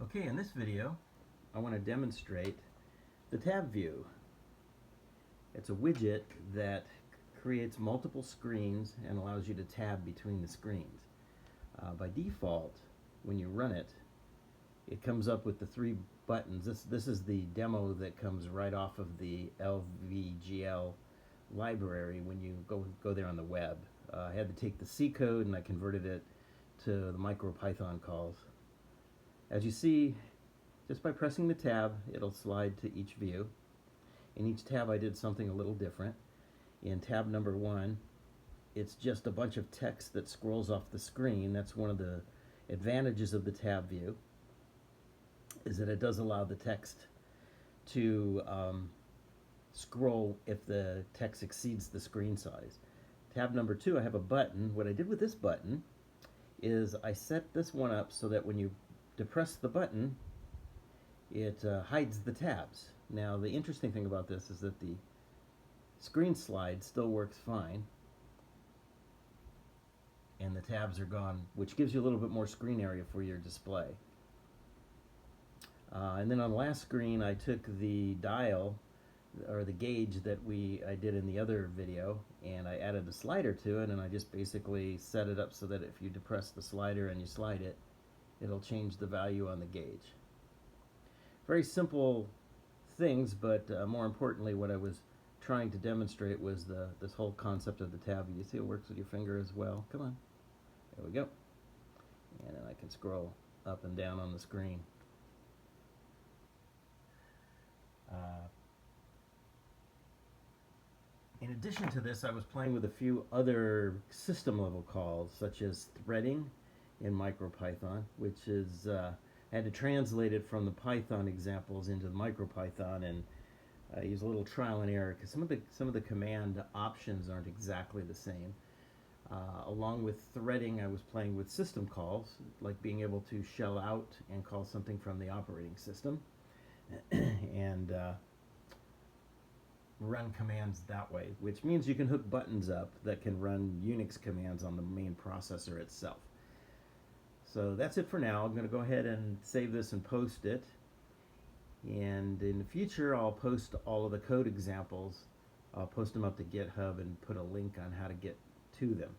Okay, in this video I want to demonstrate the tab view. It's a widget that creates multiple screens and allows you to tab between the screens. By default, when you run it, it comes up with the three buttons. This is the demo that comes right off of the lvgl library when you go there on the web. I had to take the C code and I converted it to the MicroPython calls. As you see, just by pressing the tab, it'll slide to each view. In each tab I did something a little different. In tab number 1, it's just a bunch of text that scrolls off the screen. That's one of the advantages of the tab view, is that it does allow the text to scroll if the text exceeds the screen size. Tab number 2, I have a button. What I did with this button is I set this one up so that when you depress the button, it hides the tabs. Now the interesting thing about this is that the screen slide still works fine and the tabs are gone, which gives you a little bit more screen area for your display. And then on the last screen I took the dial or the gauge that I did in the other video, and I added a slider to it, and I just basically set it up so that if you depress the slider and you slide it, it'll change the value on the gauge. Very simple things, but more importantly what I was trying to demonstrate was this whole concept of the tab. You see it works with your finger as well. Come on. There we go. And then I can scroll up and down on the screen. In addition to this, I was playing with a few other system level calls, such as threading in MicroPython, which is I had to translate it from the Python examples into the MicroPython and use a little trial and error because some of the command options aren't exactly the same. Along with threading, I was playing with system calls, like being able to shell out and call something from the operating system and run commands that way, which means you can hook buttons up that can run Unix commands on the main processor itself. So that's it for now. I'm going to go ahead and save this and post it. And in the future, I'll post all of the code examples. I'll post them up to GitHub and put a link on how to get to them.